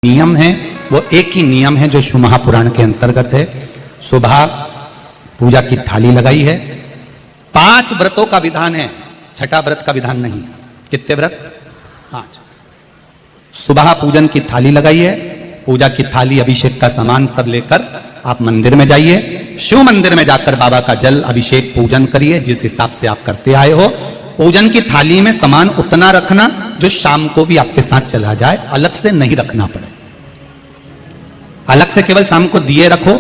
नियम है वो एक ही नियम है जो शिव महापुराण के अंतर्गत है। सुबह पूजा की थाली लगाई है। 5 व्रतों का विधान है, छठा व्रत का विधान नहीं। कितने व्रत? 5। सुबह पूजन की थाली लगाई है। पूजा की थाली, अभिषेक का सामान सब लेकर आप मंदिर में जाइए। शिव मंदिर में जाकर बाबा का जल अभिषेक पूजन करिए जिस हिसाब से आप करते आए हो। पूजन की थाली में सामान उतना रखना जो शाम को भी आपके साथ चला जाए, अलग से नहीं रखना पड़े। अलग से केवल शाम को दिए रखो,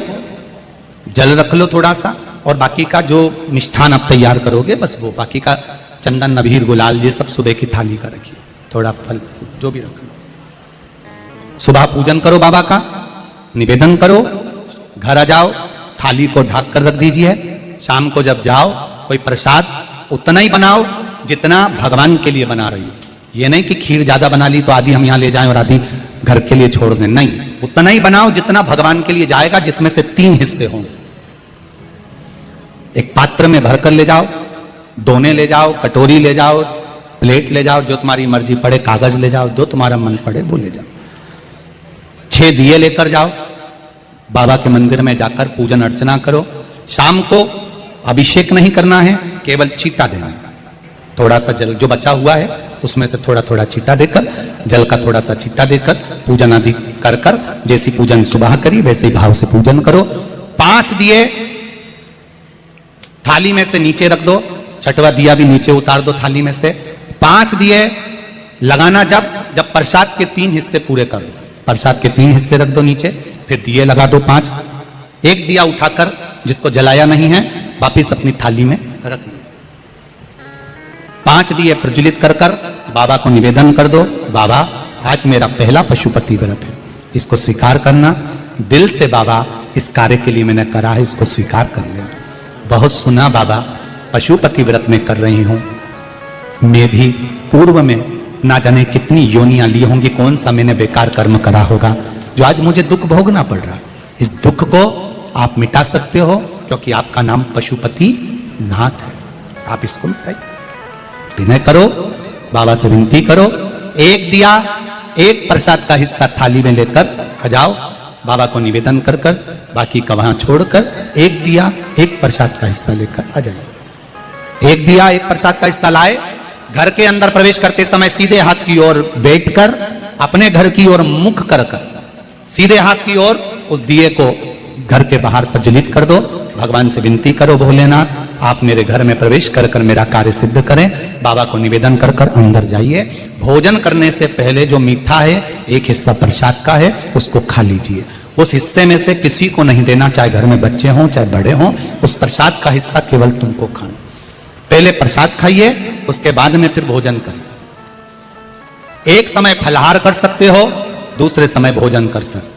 जल रख लो थोड़ा सा, और बाकी का जो मिष्ठान आप तैयार करोगे बस वो, बाकी का चंदन नबीर गुलाल ये सब सुबह की थाली का रखिए, थोड़ा फल जो भी रख लो। सुबह पूजन करो, बाबा का निवेदन करो, घर आ जाओ, थाली को ढक कर रख दीजिए। शाम को जब जाओ कोई प्रसाद उतना ही बनाओ जितना भगवान के लिए बना रही हो। ये नहीं कि खीर ज्यादा बना ली तो आधी हम यहां ले जाएं और आधी घर के लिए छोड़ दें, नहीं, उतना ही बनाओ जितना भगवान के लिए जाएगा, जिसमें से 3 हिस्से हों। एक पात्र में भरकर ले जाओ, दोने ले जाओ, कटोरी ले जाओ, प्लेट ले जाओ, जो तुम्हारी मर्जी पड़े, कागज ले जाओ, जो तुम्हारा मन पड़े वो ले जाओ। 6 दिए लेकर जाओ, बाबा के मंदिर में जाकर पूजन अर्चना करो। शाम को अभिषेक नहीं करना है, केवल छींटा देना है। थोड़ा सा जल जो बचा हुआ है उसमें से थोड़ा थोड़ा छींटा देकर, जल का थोड़ा सा छींटा देकर पूजन आदि कर कर, जैसी पूजन सुबह करी वैसे ही भाव से पूजन करो। 5 दिए थाली में से नीचे रख दो, छठवा दिया भी नीचे उतार दो थाली में से। 5 दिए लगाना जब प्रसाद के 3 हिस्से पूरे कर दो, प्रसाद के 3 हिस्से रख दो नीचे, फिर दिए लगा दो 5। एक दिया उठाकर जिसको जलाया नहीं है वापिस अपनी थाली में रख दो। 5 दिए प्रज्वलित कर कर बाबा को निवेदन कर दो, बाबा आज मेरा पहला पशुपति व्रत है, इसको स्वीकार करना। दिल से बाबा इस कार्य के लिए मैंने करा है, इसको स्वीकार कर लेना। बहुत सुना बाबा पशुपति व्रत में कर रही हूं, मैं भी पूर्व में ना जाने कितनी योनियां ली होंगी, कौन सा मैंने बेकार कर्म करा होगा जो आज मुझे दुख भोगना पड़ रहा है। इस दुख को आप मिटा सकते हो क्योंकि आपका नाम पशुपति नाथ है। आप इसको मिटाइए, विनय करो, बाबा से विनती करो। एक दिया, एक प्रसाद का हिस्सा थाली में लेकर आ जाओ, बाबा को निवेदन कर कर, बाकी का वहां छोड़कर एक दिया, एक प्रसाद का हिस्सा लेकर आ जाए। एक दिया, एक प्रसाद का हिस्सा लाए, घर के अंदर प्रवेश करते समय सीधे हाथ की ओर बैठकर अपने घर की ओर मुख कर कर सीधे हाथ की ओर उस दिए को घर के बाहर प्रज्वलित कर दो। भगवान से विनती करो, भोलेनाथ आप मेरे घर में प्रवेश कर कर मेरा कार्य सिद्ध करें। बाबा को निवेदन कर कर अंदर जाइए। भोजन करने से पहले जो मीठा है, एक हिस्सा प्रसाद का है, उसको खा लीजिए। उस हिस्से में से किसी को नहीं देना, चाहे घर में बच्चे हों चाहे बड़े हों। उस प्रसाद का हिस्सा केवल तुमको खाना। पहले प्रसाद खाइए, उसके बाद में फिर भोजन करिए। एक समय फलाहार कर सकते हो, दूसरे समय भोजन कर सकते हो।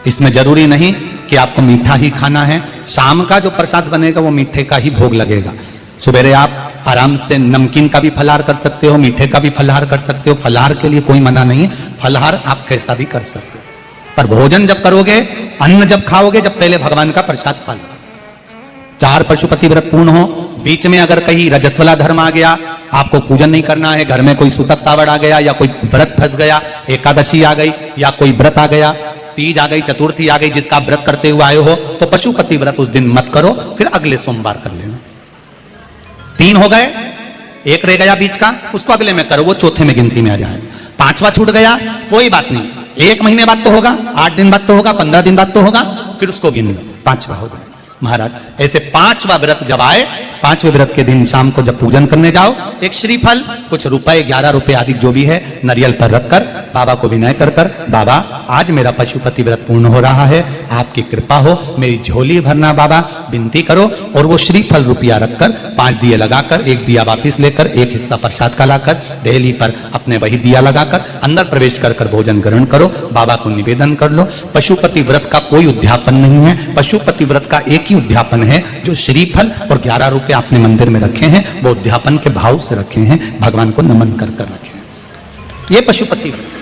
इसमें जरूरी नहीं कि आपको मीठा ही खाना है। शाम का जो प्रसाद बनेगा वो मीठे का ही भोग लगेगा। सुबेरे आप आराम से नमकीन का भी फलाहार कर सकते हो, मीठे का भी फलाहार कर सकते हो। फलाहार के लिए कोई मना नहीं है, फलाहार आप कैसा भी कर सकते हो। पर भोजन जब करोगे, अन्न जब खाओगे, जब पहले भगवान का प्रसाद खा लो। 4 पशुपति व्रत पूर्ण हो, बीच में अगर कहीं रजस्वला धर्म आ गया, आपको पूजन नहीं करना है, घर में कोई सूतक सावड़ आ गया, या कोई व्रत फंस गया, एकादशी आ गई, या कोई व्रत आ गया, तीज आ गई, चतुर्थी आ गई, जिसका आप व्रत करते हुए आए हो, तो पशुपति व्रत उस दिन मत करो, फिर अगले सोमवार कर लेना। 3 हो गए, एक रह गया बीच का, उसको अगले में करो, वो चौथे में गिनती में आ जाएगा। 5वां छूट गया, कोई बात नहीं, 1 महीने बाद तो होगा, 8 दिन बाद तो होगा, 15 दिन बाद तो होगा, फिर उसको गिन लो, 5वां हो गया। महाराज ऐसे 5वां व्रत जब आए, 5वें व्रत के दिन शाम को जब पूजन करने जाओ, एक श्रीफल, कुछ रुपए, 11 रुपए आदि जो भी है, नारियल पर रखकर बाबा को विनय कर कर, बाबा आज मेरा पशुपति व्रत पूर्ण हो रहा है, आपकी कृपा हो, मेरी झोली भरना बाबा, विनती करो। और वो श्रीफल रुपया रखकर 5 दिए लगाकर, एक दिया वापिस लेकर, एक हिस्सा प्रसाद का लाकर देहली पर अपने वही दिया लगाकर अंदर प्रवेश कर कर भोजन ग्रहण करो। बाबा को निवेदन कर लो। पशुपति व्रत का कोई उद्यापन नहीं है, पशुपति व्रत का एक ही उद्यापन है, जो श्रीफल और 11 रुपए आपने मंदिर में रखे हैं, वो उद्यापन के भाव से रखे हैं, भगवान को नमन कर कर रखे हैं। ये पशुपति व्रत।